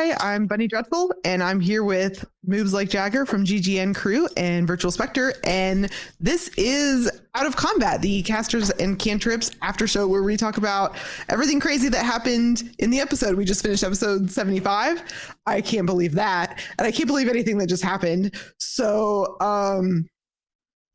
Hi, I'm Bunny Dreadful, and I'm here with Moobs Like Jagger from GGN Crew and Virtual Spectre. And this is Out of Combat, the Casters and Cantrips after show where we talk about everything crazy that happened in the episode. We just finished episode 75. I can't believe that. And I can't believe anything that just happened. So,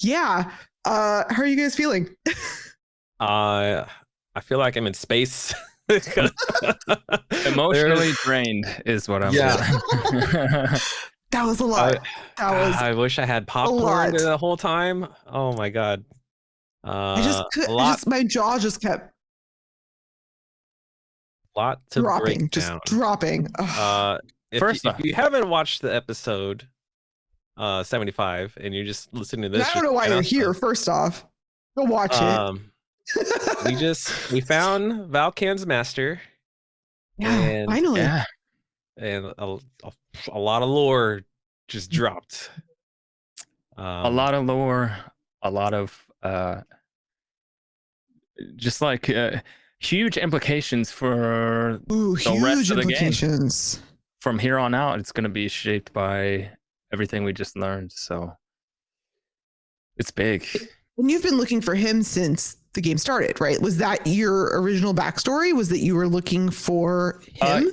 yeah. How are you guys feeling? I feel like I'm in space. Emotionally drained is what I'm feeling. That was a lot. I wish I had popcorn the whole time. Oh my god. My jaw just kept dropping. If you haven't watched the episode 75 and you're just listening to this, I don't know why you're here. First off, go watch it. we found Valkan's master. Yeah, finally. Yeah. And a lot of lore just dropped. A lot of lore, a lot of just like huge implications for the rest of the game. From here on out, it's going to be shaped by everything we just learned. So it's big. And you've been looking for him since the game started, right? Was that your original backstory? Was that you were looking for him?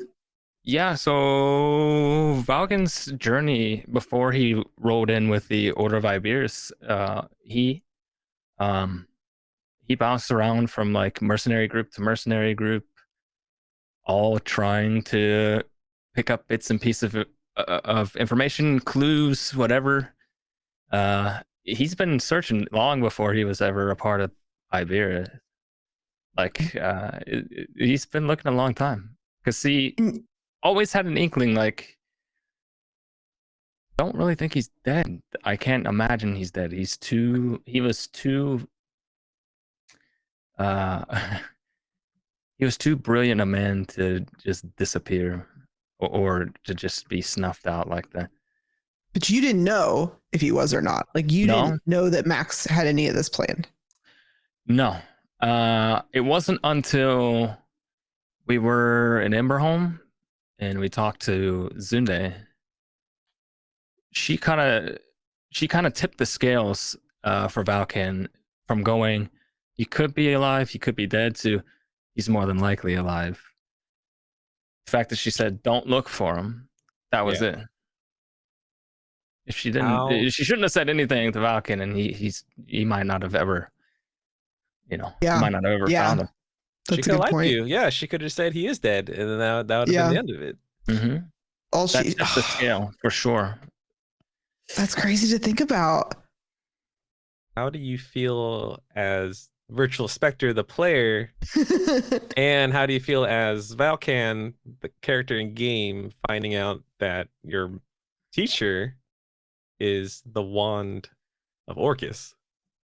Yeah, so Valken's journey before he rolled in with the Order of Iberis, he bounced around from like mercenary group to mercenary group, all trying to pick up bits and pieces of information, clues, whatever. He's been searching long before he was ever a part of Iberia. Like, he's been looking a long time because he always had an inkling. Like, don't really think he's dead. I can't imagine he's dead. He was too. He was too brilliant a man to just disappear or to just be snuffed out like that. But you didn't know if he was or not. Like, you didn't know that Max had any of this planned. No. It wasn't until we were in Emberholm and we talked to Zunde. She kind of tipped the scales for Valkan from going, he could be alive, he could be dead, to he's more than likely alive. The fact that she said, don't look for him, that was it. If she didn't, she shouldn't have said anything to Valkan, and he might not have ever, he might not have ever found him. She could have liked you. Yeah, she could have said he is dead, and then that would have been the end of it. Mm-hmm. That's the scale for sure. That's crazy to think about. How do you feel as Virtual Spectre, the player, and how do you feel as Valkan, the character in game, finding out that your teacher is the wand of Orcus?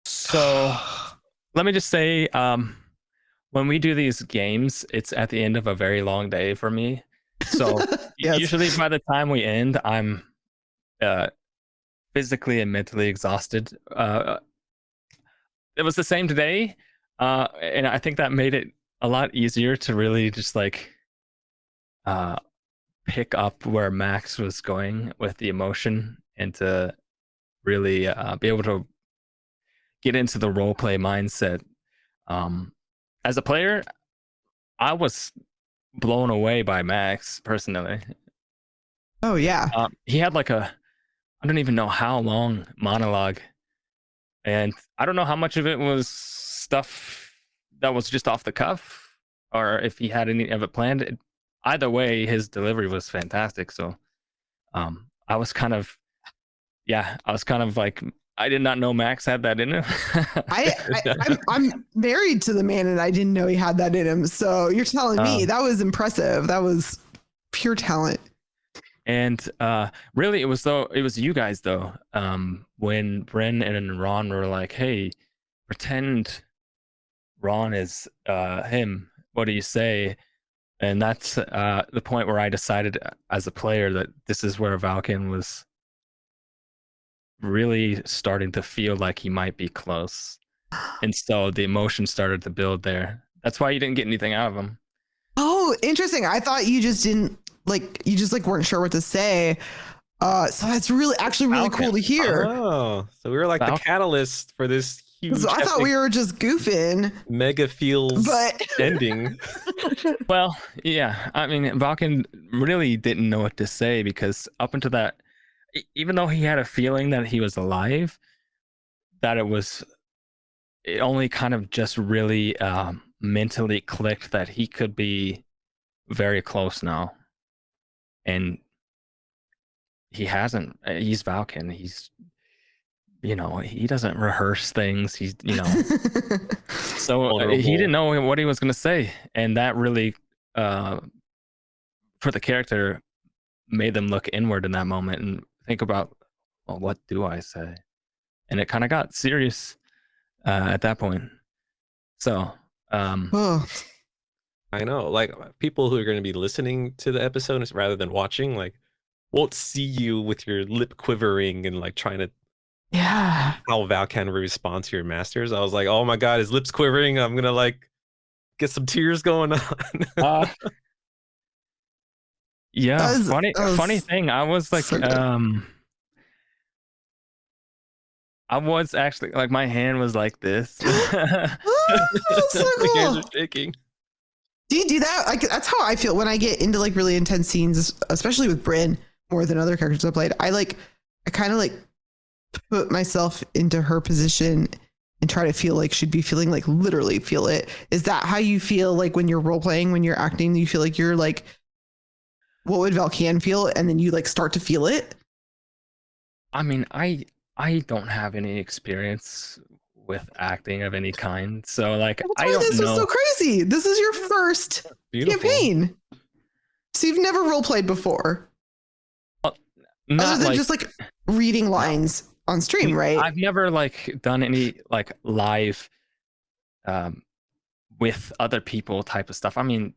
So let me just say, when we do these games, it's at the end of a very long day for me. So usually by the time we end, I'm physically and mentally exhausted. It was the same today, and I think that made it a lot easier to really just like pick up where Max was going with the emotion, and to really be able to get into the roleplay mindset. As a player, I was blown away by Max personally. Oh yeah. He had like I don't even know how long monologue, and I don't know how much of it was stuff that was just off the cuff or if he had any of it planned. Either way, his delivery was fantastic. So I was kind of like, I did not know Max had that in him. I'm married to the man, and I didn't know he had that in him. So you're telling me that was impressive. That was pure talent. And really, it was you guys though. When Bryn and Ron were like, "Hey, pretend Ron is him. What do you say?" And that's the point where I decided as a player that this is where Valkan was really starting to feel like he might be close. And so the emotion started to build there. That's why you didn't get anything out of him. Oh, interesting. I thought you just didn't like you just like weren't sure what to say. So that's really cool to hear. Oh, so we were like the catalyst for this huge. So I thought we were just goofing. Mega feels ending. Well, yeah. I mean, Valken really didn't know what to say because up until that, even though he had a feeling that he was alive, that it only kind of just really mentally clicked that he could be very close now. And he hasn't. He's Valken. He's, he doesn't rehearse things. He's, so he didn't know what he was going to say. And that really, for the character, made them look inward in that moment and think about, well, what do I say? And it kind of got serious at that point. So, I know, like people who are going to be listening to the episode rather than watching, like, won't see you with your lip quivering and like trying to how Val can respond to your masters. I was like, oh my god, his lips quivering. I'm gonna like get some tears going on. Yeah, funny thing. I was like, I was actually like, my hand was like this. So cool. My hands are shaking. Do you do that? Like, that's how I feel when I get into like really intense scenes, especially with Bryn more than other characters I played. I kind of like put myself into her position and try to feel like she'd be feeling, like literally feel it. Is that how you feel like when you're role playing, when you're acting, you feel like you're like, what would Valkan feel? And then you like start to feel it? I mean, I don't have any experience with acting of any kind. So like, I don't know. This was so crazy. This is your first campaign. So you've never role played before. Other than just like reading lines on stream, right? I've never like done any like live with other people type of stuff. I mean,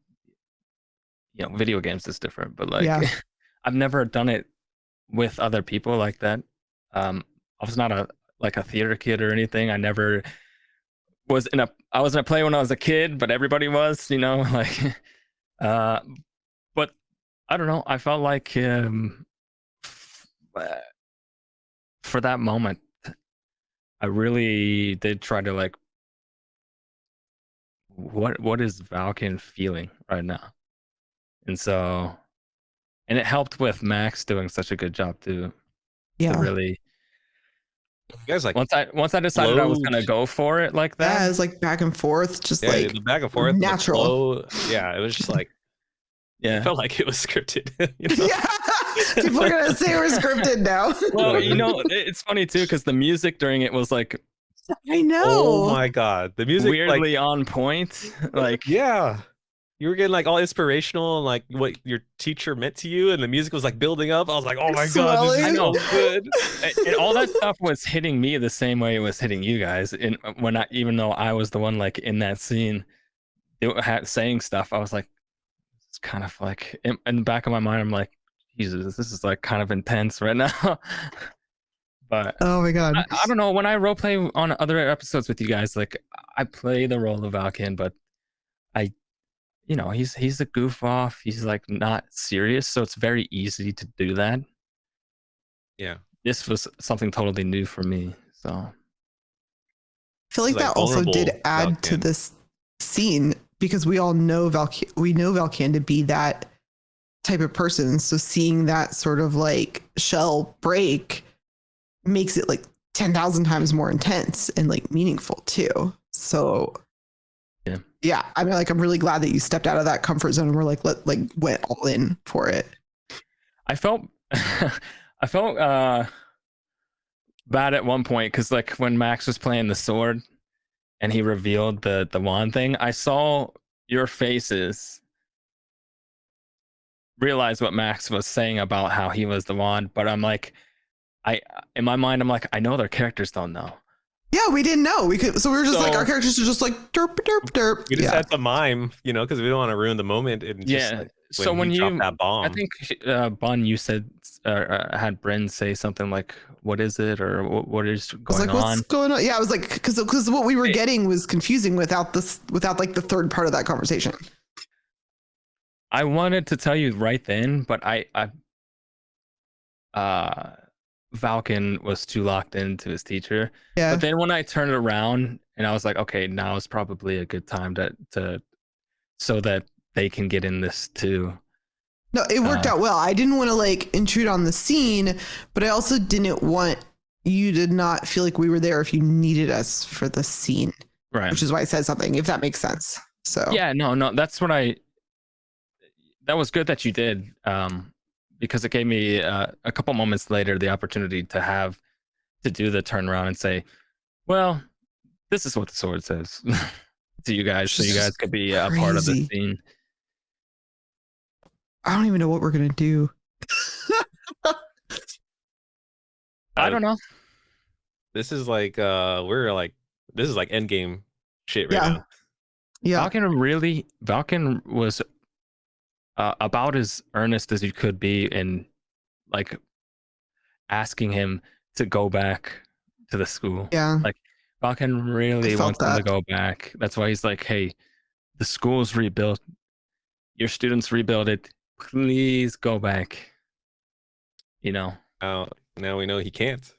video games is different, but like I've never done it with other people like that. I was not a theater kid or anything. I never was I was in a play when I was a kid, but everybody was, like but I don't know. I felt like for that moment, I really did try to like, what is Valken feeling right now? And so, and it helped with Max doing such a good job too. To really, you guys like once I decided I was gonna go for it like that. Yeah, it was like back and forth, just like the back and forth, natural. Yeah, it was just like, it felt like it was scripted. Yeah. People are gonna say we're scripted now. Well, it's funny too because the music during it was like, I know. Oh my god, the music weirdly on point. Like, yeah, you were getting like all inspirational and like what your teacher meant to you, and the music was like building up. I was like, oh my god, this is so good. And all that stuff was hitting me the same way it was hitting you guys. And even though I was the one like in that scene, saying stuff, I was like, it's kind of like in the back of my mind, I'm like, Jesus, this is like kind of intense right now. But oh my god, I don't know. When I role play on other episodes with you guys, like I play the role of Valken, but he's a goof off. He's like not serious, so it's very easy to do that. Yeah, this was something totally new for me. So I feel like that also did add to this scene because we all know Valkan to be that type of person. So seeing that sort of like shell break makes it like 10,000 times more intense and like meaningful too. So yeah, I mean, like, I'm really glad that you stepped out of that comfort zone and we're like, went all in for it. I felt bad at one point because like when Max was playing the sword and he revealed the wand thing, I saw your faces realize what Max was saying about how he was the wand, but I'm like, in my mind, I'm like, I know their characters don't know. Yeah, we didn't know. We were just like, our characters are just like derp derp derp. We just had to mime, because we don't want to ruin the moment. And just, like, so when you dropped that bomb, I think Bun, you said had Bryn say something like, "What is it?" or "What is going on?" What's going on? Yeah, I was like, because what we were getting was confusing without like the third part of that conversation. I wanted to tell you right then, but Valken was too locked into his teacher. Yeah. But then when I turned around and I was like, okay, now is probably a good time to so that they can get in this too. No, it worked out well. I didn't want to like intrude on the scene, but I also didn't want you to not feel like we were there if you needed us for the scene. Right. Which is why I said something, if that makes sense. So yeah, no, that's what that was good that you did. Because it gave me a couple moments later the opportunity to do the turnaround and say, well, this is what the sword says to you guys, so you guys could be a part of the scene. I don't even know what we're gonna do. I don't know. This is like this is like endgame shit right now. Yeah. Valken was about as earnest as you could be in like asking him to go back to the school. Yeah. Like Valken really wants him to go back. That's why he's like, hey, the school's rebuilt. Your students rebuild it. Please go back. You know. Now we know he can't.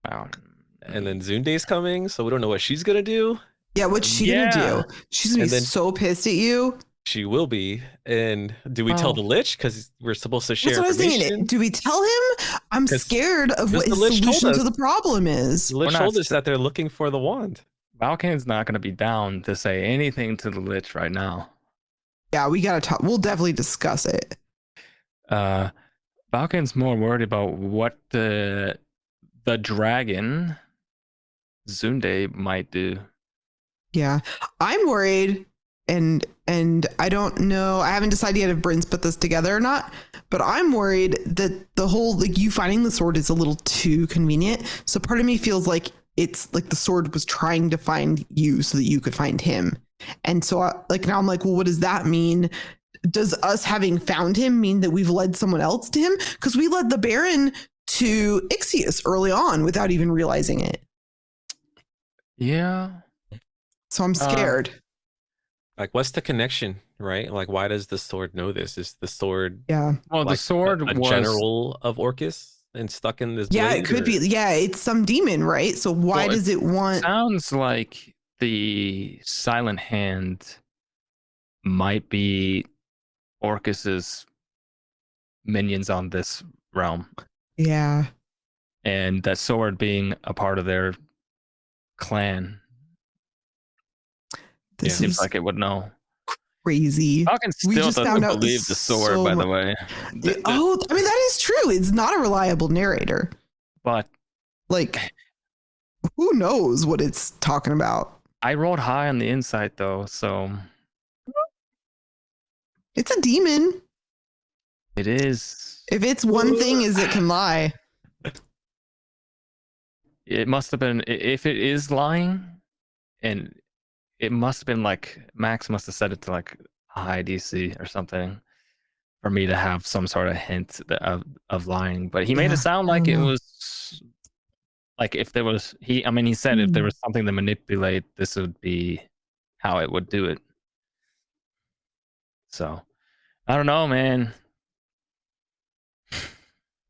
And then Zunde's coming, so we don't know what she's gonna do. Yeah, what's she gonna do? She's gonna be so pissed at you. She will be. And do we tell the Lich? Because we're supposed to share information. That's what I was thinking. Do we tell him? I'm scared of what his solution to the problem is. The Lich told us that they're looking for the wand. Valken's not going to be down to say anything to the Lich right now. Yeah, we gotta talk. We'll definitely discuss it. Valken's more worried about what the dragon Zunde might do. Yeah, I'm worried, and I don't know. I haven't decided yet if Bryn's put this together or not. But I'm worried that the whole like you finding the sword is a little too convenient. So part of me feels like it's like the sword was trying to find you so that you could find him. And so now I'm like, well, what does that mean? Does us having found him mean that we've led someone else to him? Because we led the Baron to Ixius early on without even realizing it. Yeah. So I'm scared. Like, what's the connection, right? Like, why does the sword know this? Is the sword well, like the sword a was general of Orcus and stuck in this blade, it could be. Yeah, it's some demon, right? So why does it want... Sounds like the Silent Hand might be Orcus's minions on this realm. Yeah. And that sword being a part of their clan. This seems like it would know. Crazy. Falcon still doesn't believe the sword, by the way. I mean, that is true. It's not a reliable narrator. But like, who knows what it's talking about? I rolled high on the insight though, so it's a demon. It is. If it's one thing is it can lie. It must have been, if it is lying, and it must have been like Max must have set it to like a high DC or something for me to have some sort of hint of lying. But he made it sound like it was like if there was he said if there was something to manipulate, this would be how it would do it. So I don't know, man.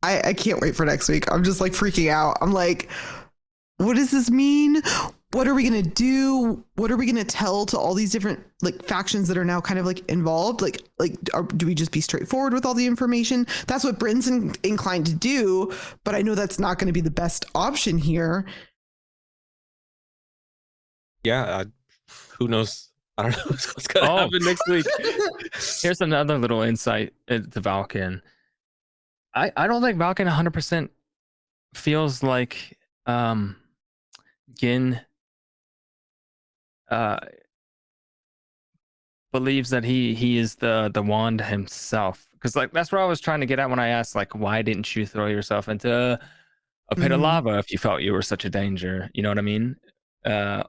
I can't wait for next week. I'm just like freaking out. I'm like, what does this mean? What are we going to do? What are we going to tell to all these different like factions that are now kind of like involved? Do we just be straightforward with all the information? That's what Bryn's inclined to do, but I know that's not going to be the best option here. Yeah. Who knows? I don't know what's going to happen next week. Here's another little insight into Valken. I don't think Valken 100% feels like Gin believes that he is the wand himself, because like that's what I was trying to get at when I asked like why didn't you throw yourself into a pit of lava if you felt you were such a danger, you know what I mean,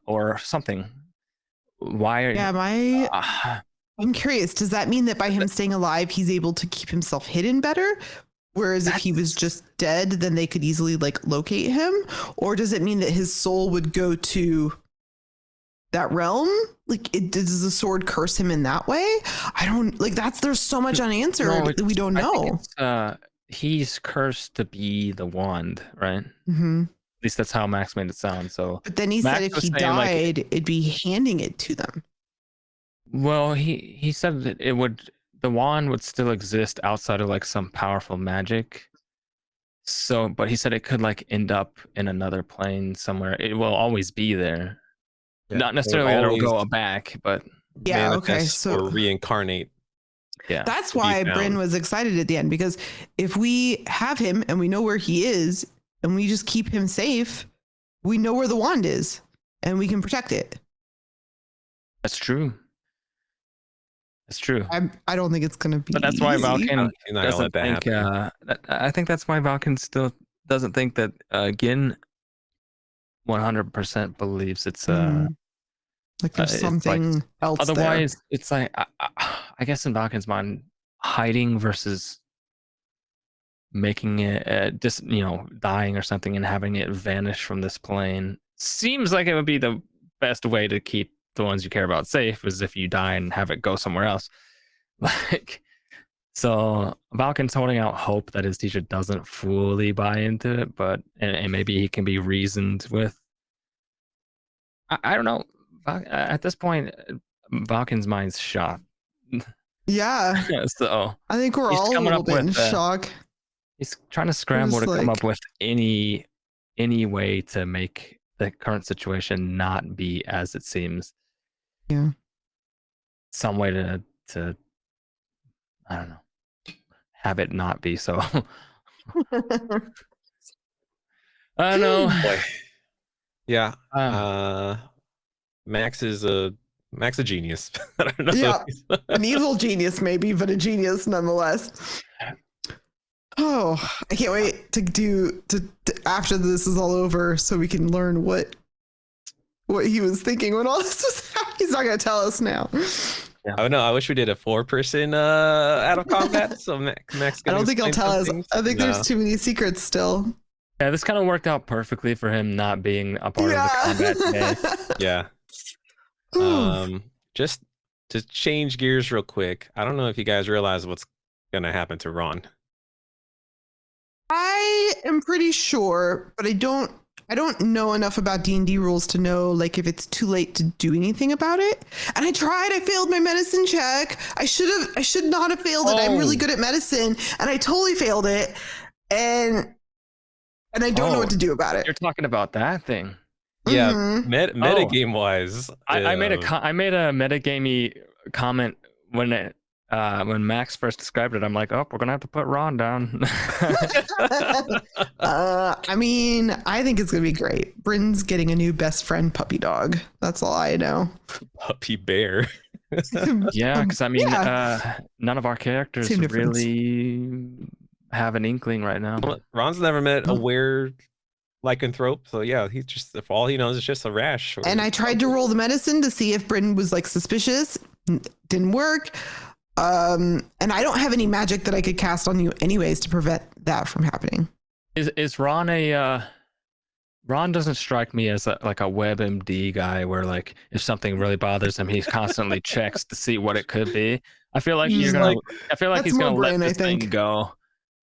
or something. Why are I'm curious, does that mean that by him staying alive he's able to keep himself hidden better? Whereas if he was just dead, then they could easily like locate him? Or does it mean that his soul would go to that realm? Like, does the sword curse him in that way? I don't like. There's so much unanswered that we don't I think know. he's cursed to be the wand, right? Mm-hmm. At least that's how Max made it sound. So, But then he Max said if was he saying, like, died, it'd be handing it to them. well, he said that the wand would still exist outside of like some powerful magic. So, but he said it could like end up in another plane somewhere. It will always be there. Yeah, Not it would necessarily that it'll always go back, but Yeah. Okay. manifest So or reincarnate. yeah. that's to be why Bryn found. was excited at the end, because if we have him and we know where he is and we just keep him safe, we know where the wand is and we can protect it. That's true. That's true. I don't think it's going to be. But that's why easy. Valken He's not gonna doesn't let that think. happen. I think that's why Valken still doesn't think that Gin 100% believes it's Like there's it's something else. otherwise it's like I guess in Valken's mind, hiding versus making it just dying or something and having it vanish from this plane seems like it would be the best way to keep the ones you care about safe, is if you die and have it go somewhere else. Like, so Valken's holding out hope that his teacher doesn't fully buy into it, but and maybe he can be reasoned with. I don't know. At this point, Valken's mind's shot. Yeah. So I think we're he's all a coming little up bit in with, shock. he's trying to scramble to just come like- up with any way to make the current situation not be as it seems. Yeah. Some way to I don't know, have it not be so. I don't know. Boy. Yeah. Uh, Max is a genius. I don't know. Yeah. An evil genius, maybe, but a genius nonetheless. Oh, I can't wait to after this is all over, so we can learn what he was thinking when all this was happening. He's not going to tell us now. Oh no! I wish we did a 4-person out of combat. So Max. I don't think he'll tell us. I think there's too many secrets still. yeah, this kind of worked out perfectly for him not being a part of the combat today. Yeah. Just to change gears real quick. I don't know if you guys realize what's gonna happen to Ron. I am pretty sure, but I don't know enough about D&D rules to know like if it's too late to do anything about it. And I tried. I failed my medicine check. I should not have failed it. I'm really good at medicine, and I totally failed it. And I don't know what to do about it. You're talking about that thing. Yeah, Mhm. metagame wise, I made a metagamey comment when Max first described it. I'm like, oh, we're gonna have to put Ron down. I mean, I think it's gonna be great. Bryn's getting a new best friend puppy dog. That's all I know. puppy bear. Yeah, because I mean, Yeah. none of our characters Same difference. really have an inkling right now. Ron's never met a were lycanthrope, so yeah, he's just, if all he knows is just a rash. And I tried to roll the medicine to see if Bryn was like suspicious. Didn't work. And I don't have any magic that I could cast on you anyways to prevent that from happening. Is Ron a Ron doesn't strike me as like a WebMD guy where like if something really bothers him, he constantly checks to see what it could be. I feel like He's I feel like that's he's gonna more let Bryn, I this thing think. go.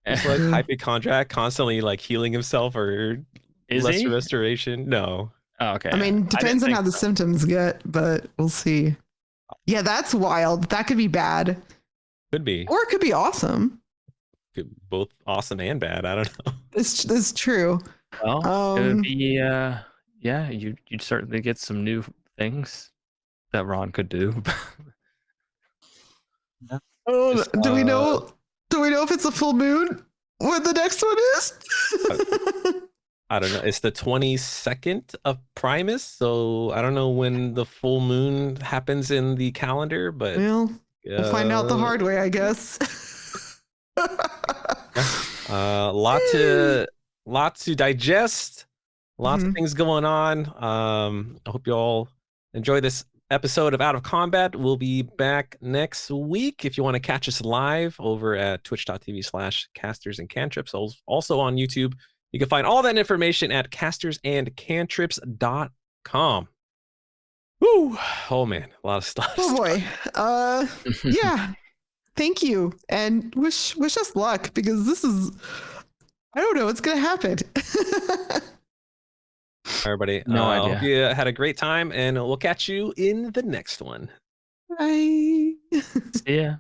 It's like hypochondriac, constantly like healing himself, or Is lesser he? restoration. No. Oh, okay. I mean, depends on didn't how the think so. symptoms get, but we'll see. Yeah, that's wild. That could be bad. Could be. Or it could be awesome. Both awesome and bad. I don't know. It's true. Well, it would be yeah, you'd certainly get some new things that Ron could do. Oh, Just, do we know if it's a full moon? What the next one is? I don't know. It's the 22nd of Primus, so I don't know when the full moon happens in the calendar, but Well, we'll find out the hard way, I guess. lot to digest, lots of Mhm. things going on. I hope you all enjoy this episode of Out of Combat. We'll be back next week. If you want to catch us live over at twitch.tv/casters and cantrips, also on YouTube. You can find all that information at castersandcantrips.com. Woo! Oh man, a lot of stuff. Oh boy. Yeah. Thank you, and wish us luck, because this is, I don't know what's gonna happen. Everybody, No I idea. hope you had a great time, and we'll catch you in the next one. Bye. See ya.